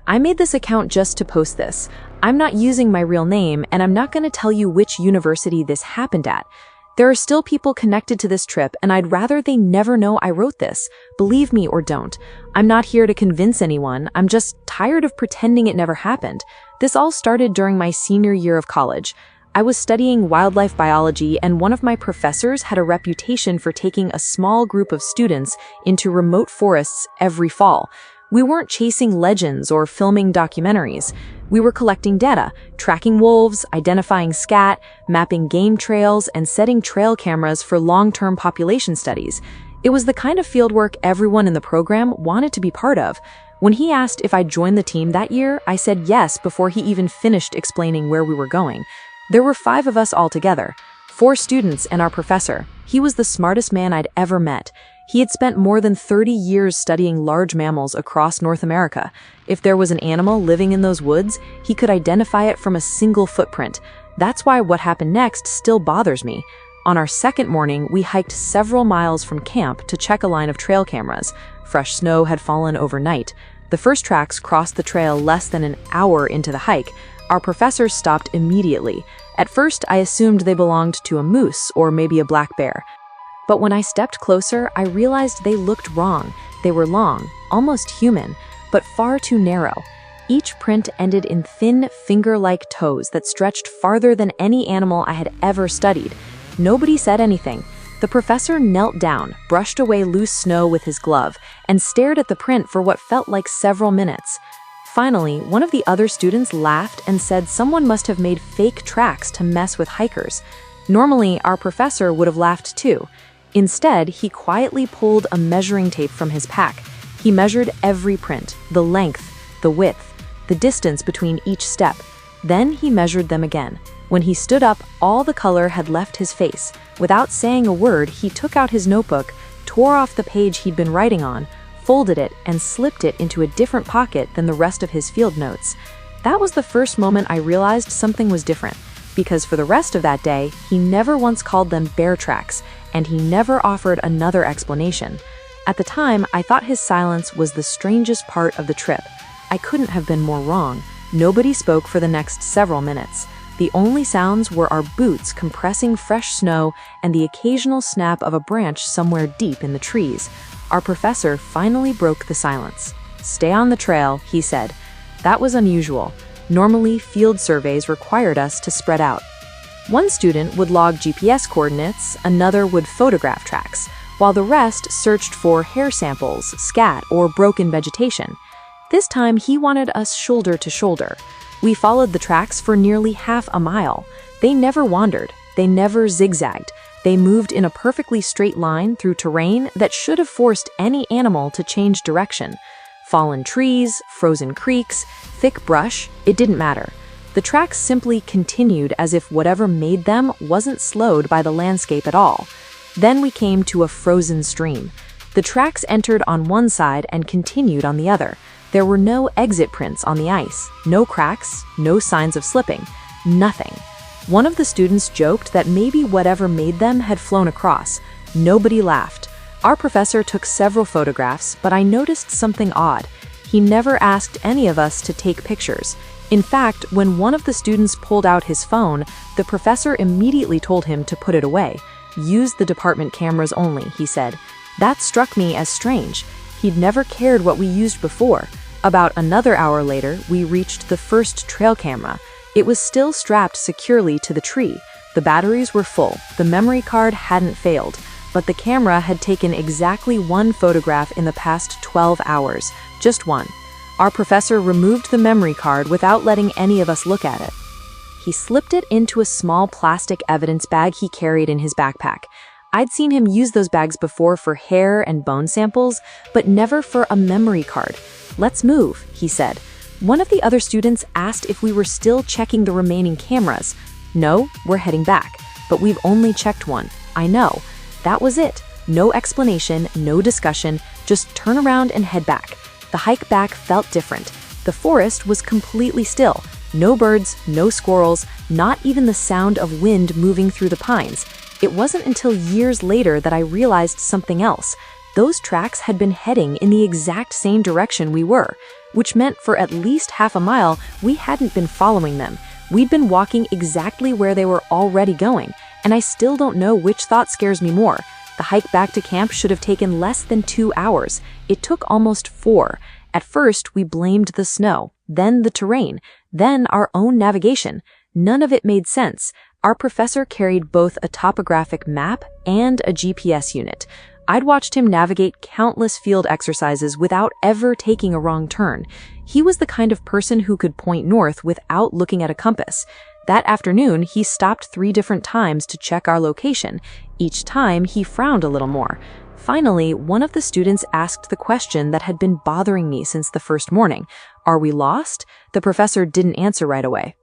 I made this account just to post this. I'm not using my real name, and I'm not going to tell you which university this happened at. There are still people connected to this trip, and I'd rather they never know I wrote this. Believe me or don't. I'm not here to convince anyone. I'm just tired of pretending it never happened. This all started during my senior year of college. I was studying wildlife biology, and one of my professors had a reputation for taking a small group of students into remote forests every fall. We weren't chasing legends or filming documentaries. We were collecting data, tracking wolves, identifying scat, mapping game trails, and setting trail cameras for long-term population studies. It was the kind of fieldwork everyone in the program wanted to be part of. When he asked if I'd join the team that year, I said yes before he even finished explaining where we were going. There were 5 of us altogether, 4 students and our professor. He was the smartest man I'd ever met. He had spent more than 30 years studying large mammals across North America. If there was an animal living in those woods, he could identify it from a single footprint. That's why what happened next still bothers me. On our second morning, we hiked several miles from camp to check a line of trail cameras. Fresh snow had fallen overnight. The first tracks crossed the trail less than an hour into the hike. Our professor stopped immediately. At first, I assumed they belonged to a moose or maybe a black bear. But when I stepped closer, I realized they looked wrong. They were long, almost human, but far too narrow. Each print ended in thin, finger-like toes that stretched farther than any animal I had ever studied. Nobody said anything. The professor knelt down, brushed away loose snow with his glove, and stared at the print for what felt like several minutes. Finally, one of the other students laughed and said someone must have made fake tracks to mess with hikers. Normally, our professor would have laughed too. Instead, he quietly pulled a measuring tape from his pack. He measured every print, the length, the width, the distance between each step. Then he measured them again. When he stood up, all the color had left his face. Without saying a word, he took out his notebook, tore off the page he'd been writing on, folded it, and slipped it into a different pocket than the rest of his field notes. That was the first moment I realized something was different, because for the rest of that day, he never once called them bear tracks, and he never offered another explanation. At the time, I thought his silence was the strangest part of the trip. I couldn't have been more wrong. Nobody spoke for the next several minutes. The only sounds were our boots compressing fresh snow and the occasional snap of a branch somewhere deep in the trees. Our professor finally broke the silence. "Stay on the trail," he said. That was unusual. Normally, field surveys required us to spread out. One student would log GPS coordinates, another would photograph tracks, while the rest searched for hair samples, scat, or broken vegetation. This time, he wanted us shoulder to shoulder. We followed the tracks for nearly half a mile. They never wandered. They never zigzagged. They moved in a perfectly straight line through terrain that should have forced any animal to change direction. Fallen trees, frozen creeks, thick brush, it didn't matter. The tracks simply continued as if whatever made them wasn't slowed by the landscape at all. Then we came to a frozen stream. The tracks entered on one side and continued on the other. There were no exit prints on the ice, no cracks, no signs of slipping, nothing. One of the students joked that maybe whatever made them had flown across. Nobody laughed. Our professor took several photographs, but I noticed something odd. He never asked any of us to take pictures. In fact, when one of the students pulled out his phone, the professor immediately told him to put it away. "Use the department cameras only," he said. That struck me as strange. He'd never cared what we used before. About another hour later, we reached the first trail camera. It was still strapped securely to the tree. The batteries were full. The memory card hadn't failed, but the camera had taken exactly one photograph in the past 12 hours. Just one. Our professor removed the memory card without letting any of us look at it. He slipped it into a small plastic evidence bag he carried in his backpack. I'd seen him use those bags before for hair and bone samples, but never for a memory card. "Let's move," he said. One of the other students asked if we were still checking the remaining cameras. "No, we're heading back, but we've only checked one." "I know." That was it. No explanation, no discussion, just turn around and head back. The hike back felt different. The forest was completely still. No birds, no squirrels, not even the sound of wind moving through the pines. It wasn't until years later that I realized something else. Those tracks had been heading in the exact same direction we were, which meant for at least half a mile, we hadn't been following them. We'd been walking exactly where they were already going, and I still don't know which thought scares me more. The hike back to camp should have taken less than 2 hours. It took almost 4. At first, we blamed the snow, then the terrain, then our own navigation. None of it made sense. Our professor carried both a topographic map and a GPS unit. I'd watched him navigate countless field exercises without ever taking a wrong turn. He was the kind of person who could point north without looking at a compass. That afternoon, he stopped 3 different times to check our location. Each time, he frowned a little more. Finally, one of the students asked the question that had been bothering me since the first morning. Are we lost? The professor didn't answer right away.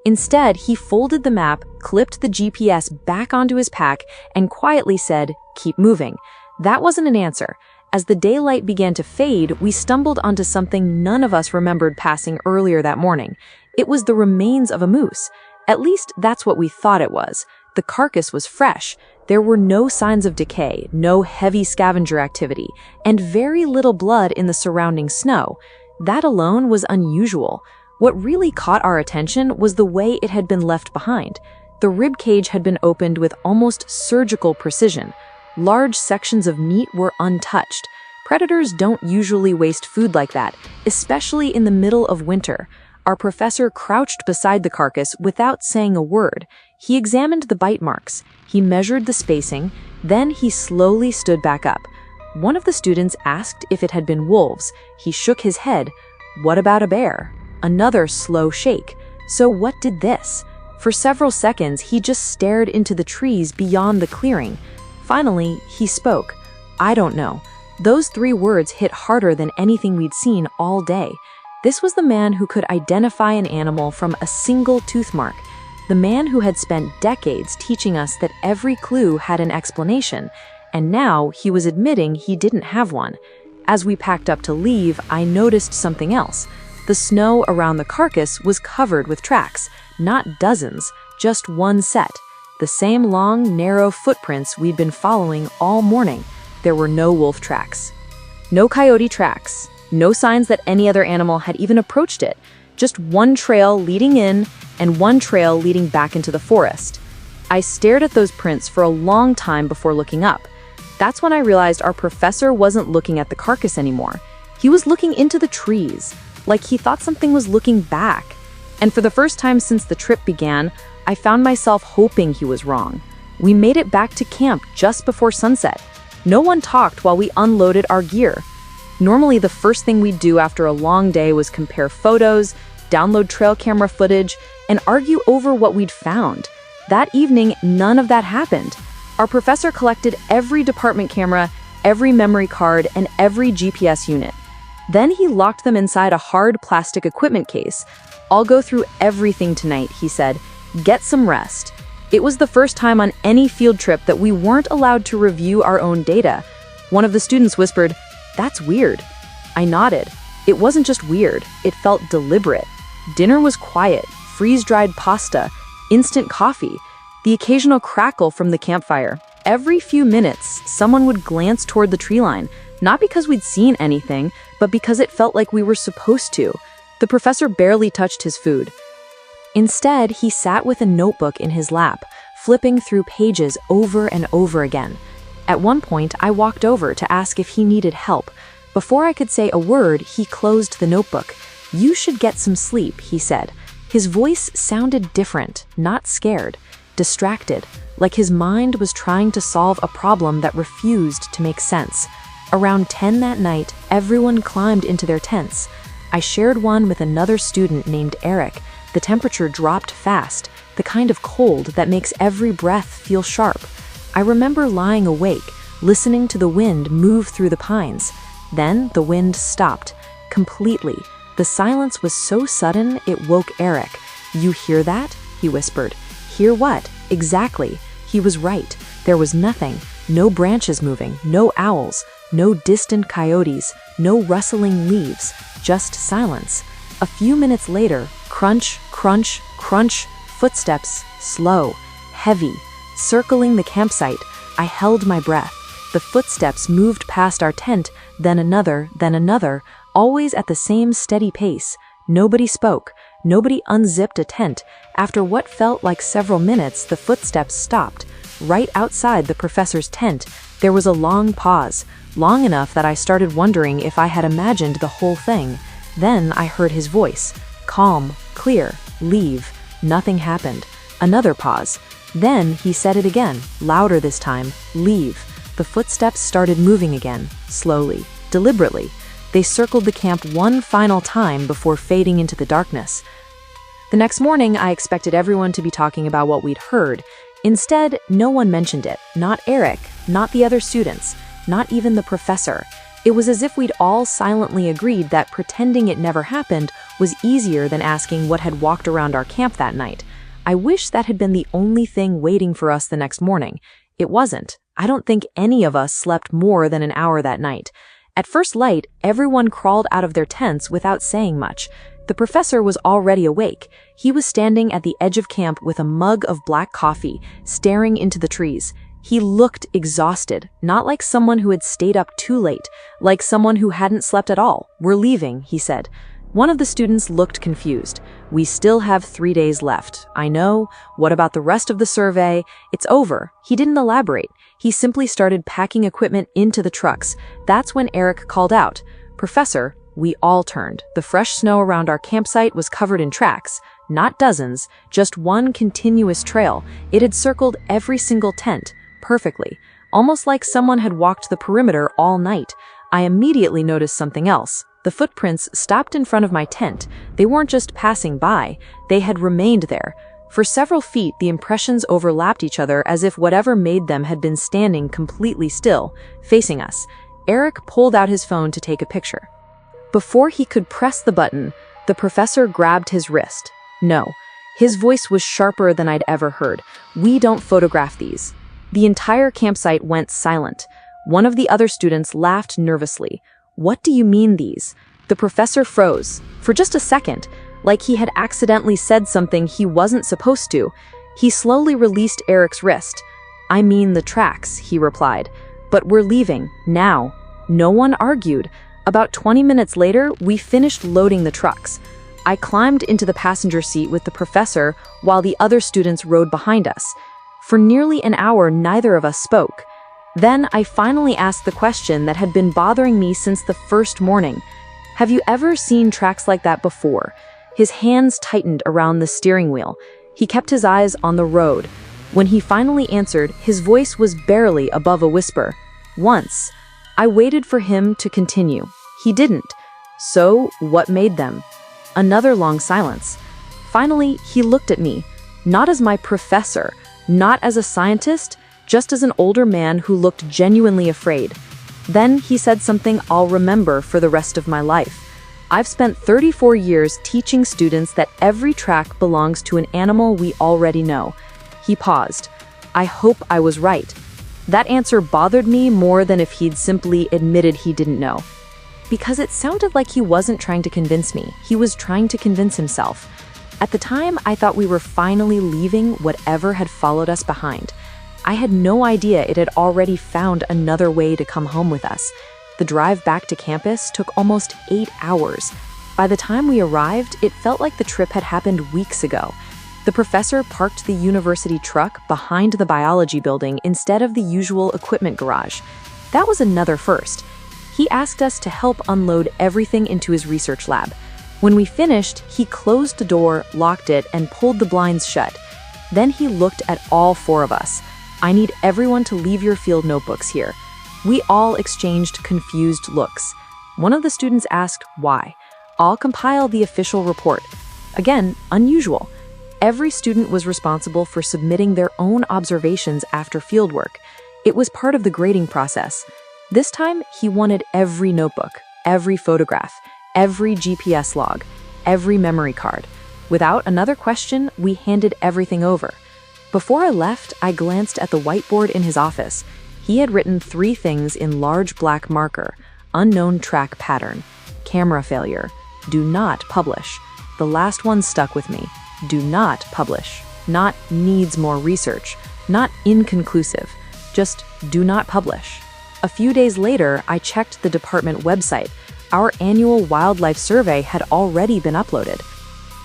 Instead, he folded the map, clipped the GPS back onto his pack, and quietly said, "Keep moving." That wasn't an answer. As the daylight began to fade, we stumbled onto something none of us remembered passing earlier that morning. It was the remains of a moose. At least that's what we thought it was. The carcass was fresh. There were no signs of decay, no heavy scavenger activity, and very little blood in the surrounding snow. That alone was unusual. What really caught our attention was the way it had been left behind. The rib cage had been opened with almost surgical precision. Large sections of meat were untouched. Predators don't usually waste food like that, especially in the middle of winter. Our professor crouched beside the carcass without saying a word. He examined the bite marks. He measured the spacing. Then he slowly stood back up. One of the students asked if it had been wolves. He shook his head. What about a bear? Another slow shake. So what did this? For several seconds, he just stared into the trees beyond the clearing. Finally, he spoke. I don't know. Those 3 words hit harder than anything we'd seen all day. This was the man who could identify an animal from a single tooth mark. The man who had spent decades teaching us that every clue had an explanation, and now he was admitting he didn't have one. As we packed up to leave, I noticed something else. The snow around the carcass was covered with tracks, not dozens, just one set. The same long, narrow footprints we'd been following all morning. There were no wolf tracks. No coyote tracks. No signs that any other animal had even approached it. Just one trail leading in and one trail leading back into the forest. I stared at those prints for a long time before looking up. That's when I realized our professor wasn't looking at the carcass anymore. He was looking into the trees, like he thought something was looking back. And for the first time since the trip began, I found myself hoping he was wrong. We made it back to camp just before sunset. No one talked while we unloaded our gear. Normally, the first thing we'd do after a long day was compare photos, download trail camera footage, and argue over what we'd found. That evening, none of that happened. Our professor collected every department camera, every memory card, and every GPS unit. Then he locked them inside a hard plastic equipment case. I'll go through everything tonight, he said. Get some rest. It was the first time on any field trip that we weren't allowed to review our own data. One of the students whispered, "That's weird." I nodded. It wasn't just weird, it felt deliberate. Dinner was quiet, freeze-dried pasta, instant coffee, the occasional crackle from the campfire. Every few minutes, someone would glance toward the tree line, not because we'd seen anything, but because it felt like we were supposed to. The professor barely touched his food. Instead, he sat with a notebook in his lap, flipping through pages over and over again. At one point, I walked over to ask if he needed help. Before I could say a word, he closed the notebook. "You should get some sleep," he said. His voice sounded different, not scared, distracted, like his mind was trying to solve a problem that refused to make sense. Around 10 that night, everyone climbed into their tents. I shared one with another student named Eric. The temperature dropped fast, the kind of cold that makes every breath feel sharp. I remember lying awake, listening to the wind move through the pines. Then the wind stopped, completely. The silence was so sudden it woke Eric. "You hear that?" he whispered. "Hear what?" Exactly. He was right. There was nothing. No branches moving, no owls, no distant coyotes, no rustling leaves, just silence. A few minutes later, crunch, crunch, crunch, footsteps, slow, heavy, circling the campsite. I held my breath. The footsteps moved past our tent, then another, always at the same steady pace. Nobody spoke. Nobody unzipped a tent. After what felt like several minutes, the footsteps stopped. Right outside the professor's tent, there was a long pause, long enough that I started wondering if I had imagined the whole thing. Then I heard his voice. Calm, clear, leave. Nothing happened. Another pause. Then he said it again, louder this time, leave. The footsteps started moving again, slowly, deliberately. They circled the camp one final time before fading into the darkness. The next morning, I expected everyone to be talking about what we'd heard. Instead, no one mentioned it. Not Eric, not the other students, not even the professor. It was as if we'd all silently agreed that pretending it never happened was easier than asking what had walked around our camp that night. I wish that had been the only thing waiting for us the next morning. It wasn't. I don't think any of us slept more than an hour that night. At first light, everyone crawled out of their tents without saying much. The professor was already awake. He was standing at the edge of camp with a mug of black coffee, staring into the trees. He looked exhausted, not like someone who had stayed up too late, like someone who hadn't slept at all. "We're leaving," he said. One of the students looked confused. "We still have 3 days left." "I know. What about the rest of the survey?" "It's over." He didn't elaborate. He simply started packing equipment into the trucks. That's when Eric called out, "Professor." We all turned. The fresh snow around our campsite was covered in tracks. Not dozens, just one continuous trail. It had circled every single tent, perfectly. Almost like someone had walked the perimeter all night. I immediately noticed something else. The footprints stopped in front of my tent. They weren't just passing by, they had remained there. For several feet, the impressions overlapped each other as if whatever made them had been standing completely still, facing us. Eric pulled out his phone to take a picture. Before he could press the button, the professor grabbed his wrist. "No." His voice was sharper than I'd ever heard. "We don't photograph these." The entire campsite went silent. One of the other students laughed nervously. "What do you mean these?" The professor froze. For just a second, like he had accidentally said something he wasn't supposed to. He slowly released Eric's wrist. "I mean the tracks," he replied. "But we're leaving, now." No one argued. About 20 minutes later, we finished loading the trucks. I climbed into the passenger seat with the professor while the other students rode behind us. For nearly an hour, neither of us spoke. Then I finally asked the question that had been bothering me since the first morning. "Have you ever seen tracks like that before?" His hands tightened around the steering wheel. He kept his eyes on the road. When he finally answered, his voice was barely above a whisper. "Once." I waited for him to continue. He didn't. "So, what made them?" Another long silence. Finally, he looked at me, not as my professor, not as a scientist, just as an older man who looked genuinely afraid. Then he said something I'll remember for the rest of my life. "I've spent 34 years teaching students that every track belongs to an animal we already know." He paused. "I hope I was right." That answer bothered me more than if he'd simply admitted he didn't know. Because it sounded like he wasn't trying to convince me. He was trying to convince himself. At the time, I thought we were finally leaving whatever had followed us behind. I had no idea it had already found another way to come home with us. The drive back to campus took almost 8 hours. By the time we arrived, it felt like the trip had happened weeks ago. The professor parked the university truck behind the biology building instead of the usual equipment garage. That was another first. He asked us to help unload everything into his research lab. When we finished, he closed the door, locked it, and pulled the blinds shut. Then he looked at all 4 of us. "I need everyone to leave your field notebooks here." We all exchanged confused looks. One of the students asked, "Why?" "I'll compile the official report." Again, unusual. Every student was responsible for submitting their own observations after fieldwork. It was part of the grading process. This time, he wanted every notebook, every photograph, every GPS log, every memory card. Without another question, we handed everything over. Before I left, I glanced at the whiteboard in his office. He had written 3 things in large black marker: unknown track pattern, camera failure, do not publish. The last one stuck with me. Do not publish. Not needs more research. Not inconclusive. Just do not publish. A few days later, I checked the department website. Our annual wildlife survey had already been uploaded.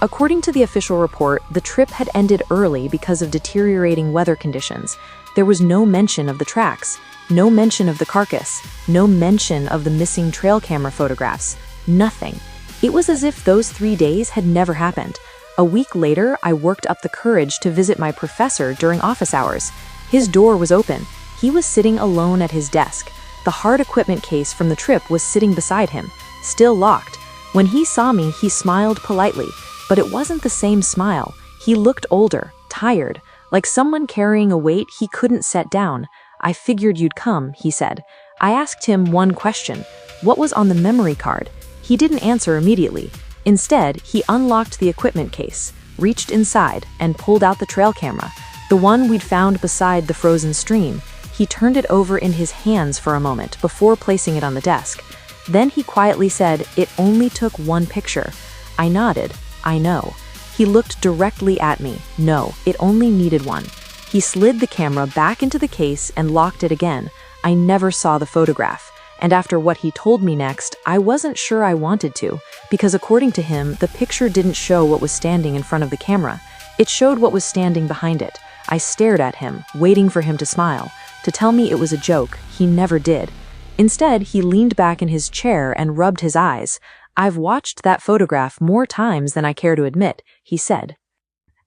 According to the official report, the trip had ended early because of deteriorating weather conditions. There was no mention of the tracks, no mention of the carcass, no mention of the missing trail camera photographs. Nothing. It was as if those 3 days had never happened. A week later, I worked up the courage to visit my professor during office hours. His door was open. He was sitting alone at his desk. The hard equipment case from the trip was sitting beside him, still locked. When he saw me, he smiled politely, but it wasn't the same smile. He looked older, tired, like someone carrying a weight he couldn't set down. "I figured you'd come," he said. I asked him one question. What was on the memory card? He didn't answer immediately. Instead, he unlocked the equipment case, reached inside, and pulled out the trail camera, the one we'd found beside the frozen stream. He turned it over in his hands for a moment before placing it on the desk. Then he quietly said, "It only took one picture." I nodded. "I know." He looked directly at me. "No, it only needed one." He slid the camera back into the case and locked it again. I never saw the photograph. And after what he told me next, I wasn't sure I wanted to, because according to him, the picture didn't show what was standing in front of the camera. It showed what was standing behind it. I stared at him, waiting for him to smile, to tell me it was a joke. He never did. Instead, he leaned back in his chair and rubbed his eyes. "I've watched that photograph more times than I care to admit," he said.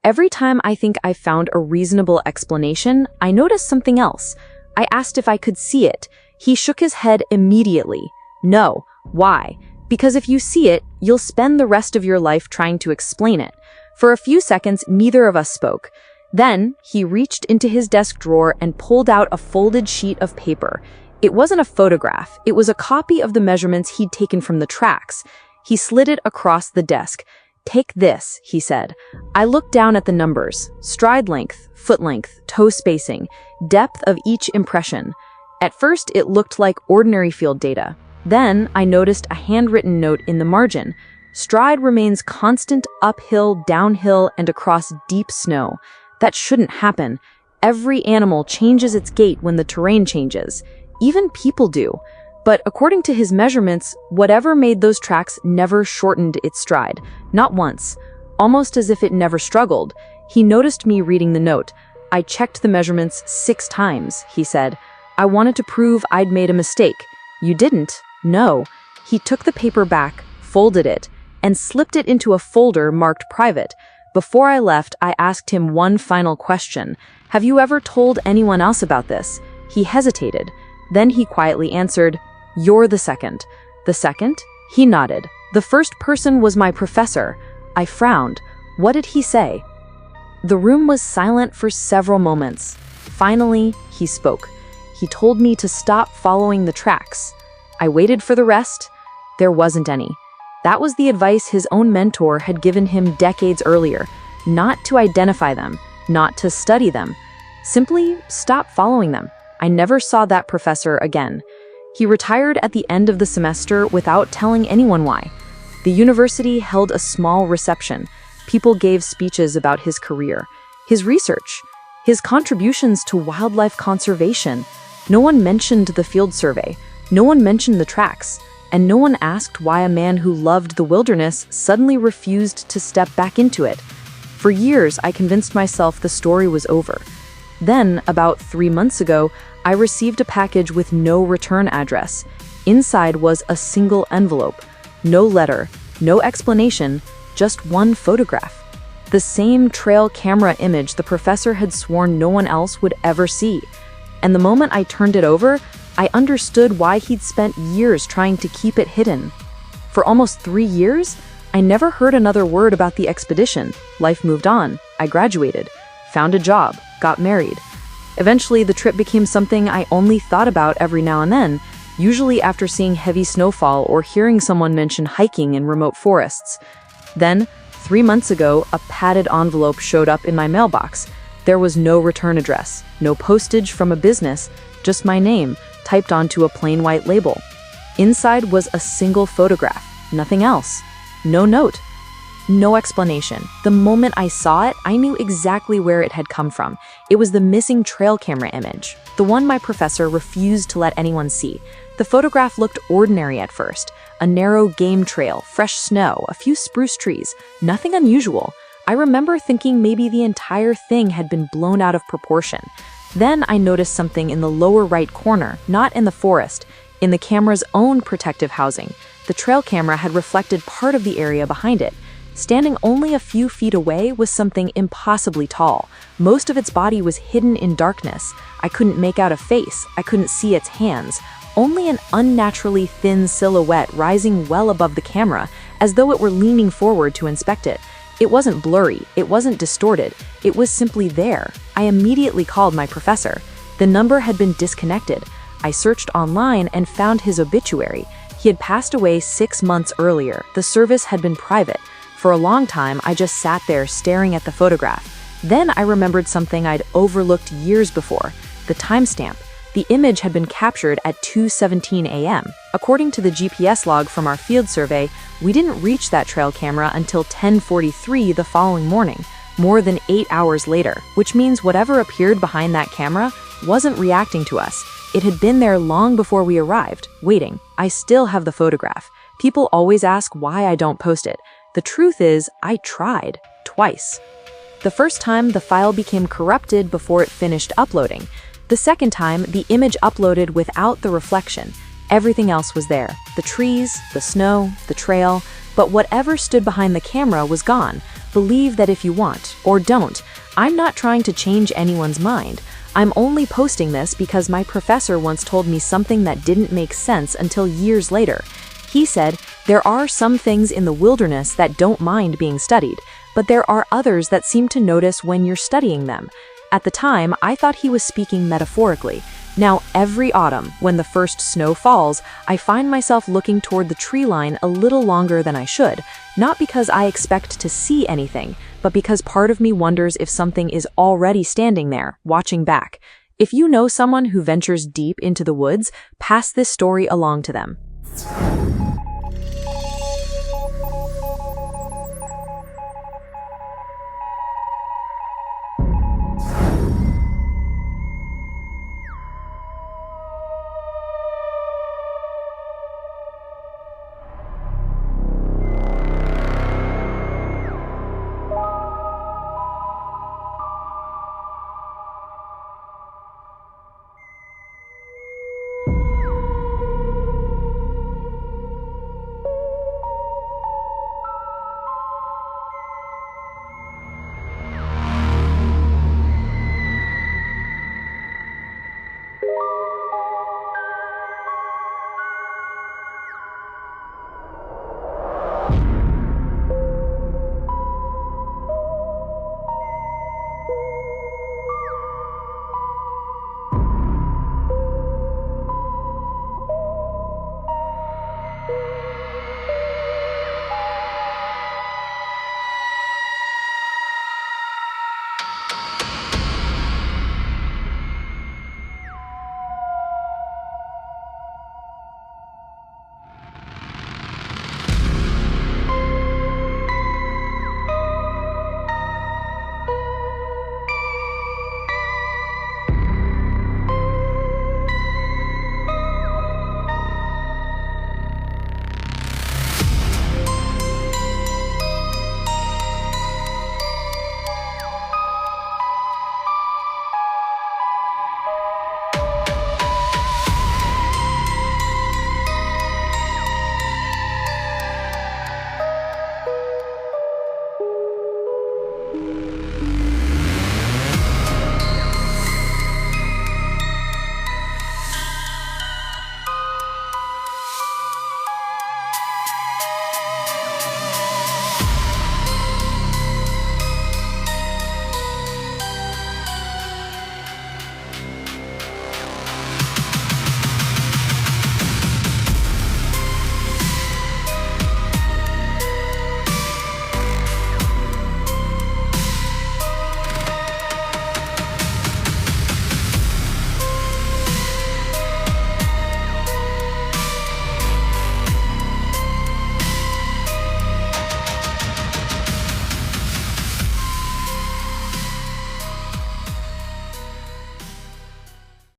Every time I think I found a reasonable explanation, I noticed something else. I asked if I could see it. He shook his head immediately. "No." "Why?" "Because if you see it, you'll spend the rest of your life trying to explain it." For a few seconds, neither of us spoke. Then, he reached into his desk drawer and pulled out a folded sheet of paper. It wasn't a photograph. It was a copy of the measurements he'd taken from the tracks. He slid it across the desk. "Take this," he said. I looked down at the numbers: stride length, foot length, toe spacing, depth of each impression. At first, it looked like ordinary field data. Then, I noticed a handwritten note in the margin. "Stride remains constant uphill, downhill, and across deep snow." That shouldn't happen. Every animal changes its gait when the terrain changes. Even people do. But according to his measurements, whatever made those tracks never shortened its stride. Not once. Almost as if it never struggled. He noticed me reading the note. "I checked the measurements 6 times, he said. "I wanted to prove I'd made a mistake." "You didn't?" "No." He took the paper back, folded it, and slipped it into a folder marked private. Before I left, I asked him one final question. "Have you ever told anyone else about this?" He hesitated. Then he quietly answered, "You're the second." "The second?" He nodded. "The first person was my professor." I frowned. What did he say? The room was silent for several moments. Finally, he spoke. He told me to stop following the tracks. I waited for the rest. There wasn't any. That was the advice his own mentor had given him decades earlier. Not to identify them, not to study them. Simply stop following them. I never saw that professor again. He retired at the end of the semester without telling anyone why. The university held a small reception. People gave speeches about his career, his research, his contributions to wildlife conservation. No one mentioned the field survey. No one mentioned the tracks. And no one asked why a man who loved the wilderness suddenly refused to step back into it. For years, I convinced myself the story was over. Then, about 3 months ago, I received a package with no return address. Inside was a single envelope. No letter, no explanation, just one photograph. The same trail camera image the professor had sworn no one else would ever see. And the moment I turned it over, I understood why he'd spent years trying to keep it hidden. For almost 3 years, I never heard another word about the expedition. Life moved on. I graduated, found a job, got married. Eventually, the trip became something I only thought about every now and then, usually after seeing heavy snowfall or hearing someone mention hiking in remote forests. Then, 3 months ago, a padded envelope showed up in my mailbox. There was no return address, no postage from a business, just my name, typed onto a plain white label. Inside was a single photograph, nothing else. No note. No explanation. The moment I saw it, I knew exactly where it had come from. It was the missing trail camera image, the one my professor refused to let anyone see. The photograph looked ordinary at first. A narrow game trail, fresh snow, a few spruce trees, nothing unusual. I remember thinking maybe the entire thing had been blown out of proportion. Then I noticed something in the lower right corner, not in the forest, in the camera's own protective housing. The trail camera had reflected part of the area behind it. Standing only a few feet away was something impossibly tall. Most of its body was hidden in darkness. I couldn't make out a face. I couldn't see its hands. Only an unnaturally thin silhouette rising well above the camera, as though it were leaning forward to inspect it. It wasn't blurry. It wasn't distorted. It was simply there. I immediately called my professor. The number had been disconnected. I searched online and found his obituary. He had passed away 6 months earlier. The service had been private. For a long time, I just sat there staring at the photograph. Then I remembered something I'd overlooked years before, the timestamp. The image had been captured at 2:17 a.m. According to the GPS log from our field survey, we didn't reach that trail camera until 10:43 the following morning, more than 8 hours later, which means whatever appeared behind that camera wasn't reacting to us. It had been there long before we arrived, waiting. I still have the photograph. People always ask why I don't post it. The truth is, I tried, twice. The first time, the file became corrupted before it finished uploading. The second time, the image uploaded without the reflection. Everything else was there. The trees, the snow, the trail, but whatever stood behind the camera was gone. Believe that if you want, or don't. I'm not trying to change anyone's mind. I'm only posting this because my professor once told me something that didn't make sense until years later. He said, there are some things in the wilderness that don't mind being studied, but there are others that seem to notice when you're studying them. At the time, I thought he was speaking metaphorically. Now, every autumn, when the first snow falls, I find myself looking toward the tree line a little longer than I should, not because I expect to see anything, but because part of me wonders if something is already standing there, watching back. If you know someone who ventures deep into the woods, pass this story along to them.